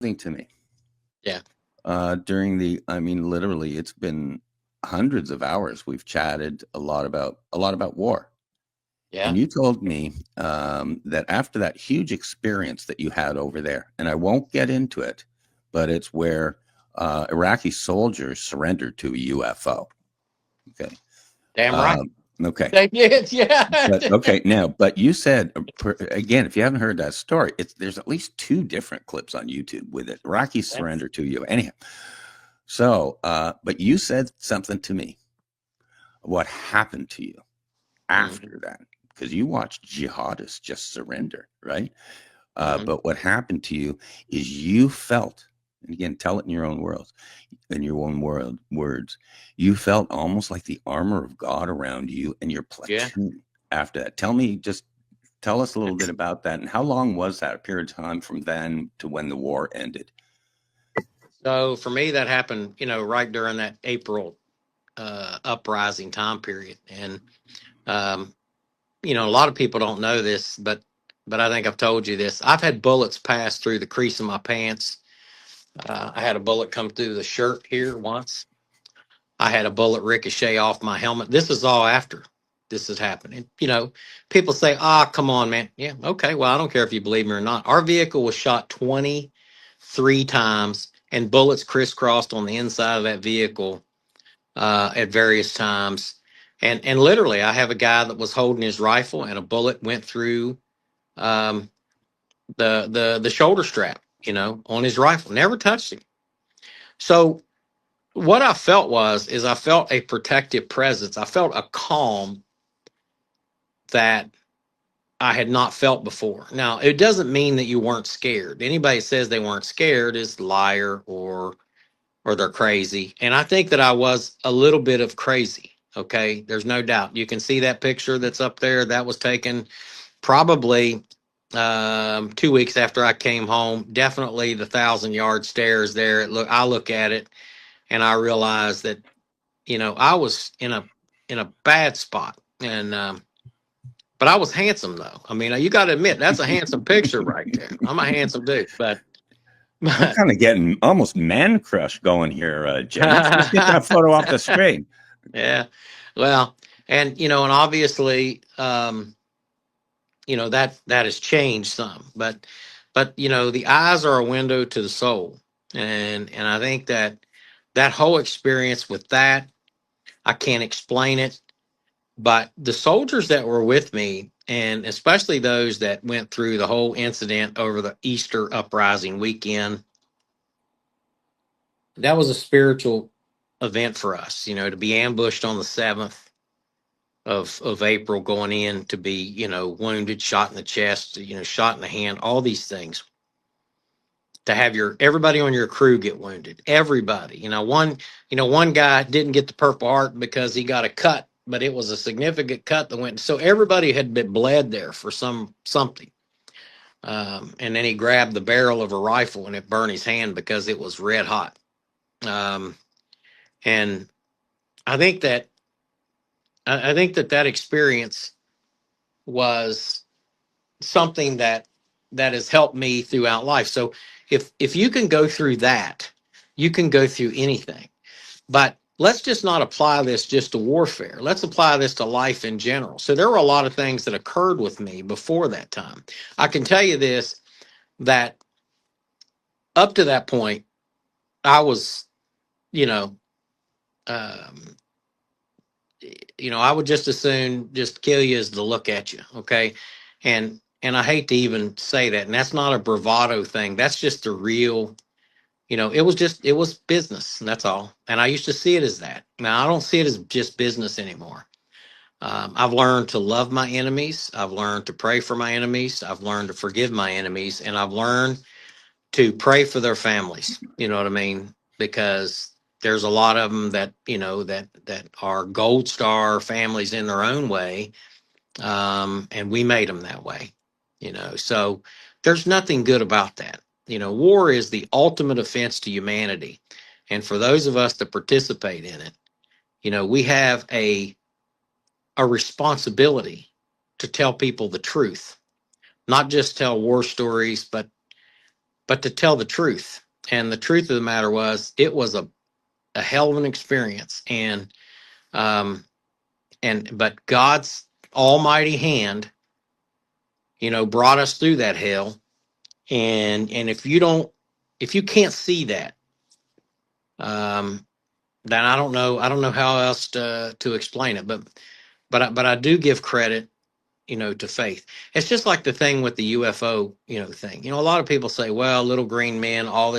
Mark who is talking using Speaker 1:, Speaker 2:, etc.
Speaker 1: to me.
Speaker 2: Yeah.
Speaker 1: I mean, literally, it's been hundreds of hours. We've chatted a lot about war. And
Speaker 2: Yeah.
Speaker 1: you told me that after that huge experience that you had over there, and I won't get into it, but it's where Iraqi soldiers surrendered to a UFO. Okay.
Speaker 2: Damn right.
Speaker 1: Um, okay.
Speaker 2: They did. Yeah.
Speaker 1: But okay, now, but you said again, if you haven't heard that story, there's at least two different clips on YouTube with it. Iraqi
Speaker 2: That's,
Speaker 1: surrender to you. Anyhow, so, but you said something to me. What happened to you
Speaker 2: mm-hmm,
Speaker 1: after that? Because you watched jihadists just surrender, right?
Speaker 2: mm-hmm.
Speaker 1: But what happened to you is you felt, and again, tell it in your own words, you felt almost like the armor of God around you and your
Speaker 2: Yeah.
Speaker 1: platoon after that. Just tell us a little bit about that, and how long was that a period of time from then to when the war ended?
Speaker 2: So for me, that happened, right during that April uprising time period. And, um, a lot of people don't know this, but I think I've told you this. I've had bullets pass through the crease of my pants. I had a bullet come through the shirt here once. I had a bullet ricochet off my helmet. This is all after this is happening. People say, come on, man. Yeah, okay. Well, I don't care if you believe me or not. Our vehicle was shot 23 times and bullets crisscrossed on the inside of that vehicle at various times. And literally, I have a guy that was holding his rifle and a bullet went through um, the shoulder strap, on his rifle. Never touched him. So what I felt is I felt a protective presence. I felt a calm that I had not felt before. Now, it doesn't mean that you weren't scared. Anybody that says they weren't scared is a liar or they're crazy. And I think that I was a little bit of crazy. Okay, there's no doubt. You can see that picture that's up there. That was taken probably 2 weeks after I came home. Definitely the 1,000 yard stairs there. I look at it and I realize that I was in a bad spot, and but I was handsome though. I mean, you got to admit that's a handsome picture right there. I'm a handsome dude, but
Speaker 1: I'm
Speaker 2: but
Speaker 1: kind of getting almost man crush going here, Jim. Let's get that photo off the screen.
Speaker 2: yeah, well, and obviously, that has changed some, but the eyes are a window to the soul, and I think that whole experience with that, I can't explain it. But the soldiers that were with me, and especially those that went through the whole incident over the Easter uprising weekend, that was a spiritual event for us, to be ambushed on the 7th of April, going in to be, wounded, shot in the chest, shot in the hand, all these things. To have everybody on your crew get wounded, everybody. One guy didn't get the Purple Heart because he got a cut, but it was a significant cut that went. So everybody had been bled there for something. And then he grabbed the barrel of a rifle and it burned his hand because it was red hot. Um, and I think that that experience was something that has helped me throughout life. So if you can go through that, you can go through anything. But let's just not apply this just to warfare. Let's apply this to life in general. So there were a lot of things that occurred with me before that time. I can tell you this, that up to that point, I was, you know, um, I would just as soon just kill you as to look at you. Okay. And I hate to even say that. And that's not a bravado thing. That's just the real, it was business. And that's all. And I used to see it as that. Now I don't see it as just business anymore. I've learned to love my enemies. I've learned to pray for my enemies. I've learned to forgive my enemies, and I've learned to pray for their families. You know what I mean? Because there's a lot of them that that are gold star families in their own way, and we made them that way. So there's nothing good about that. War is the ultimate offense to humanity, and for those of us that participate in it, we have a responsibility to tell people the truth, not just tell war stories, but but to tell the truth. And the truth of the matter was, it was a hell of an experience. Um, but God's almighty hand, brought us through that hell. And if you can't see that, um, then I don't know how else to explain it. But I do give credit, to faith. It's just like the thing with the UFO, thing. A lot of people say, well, little green men, all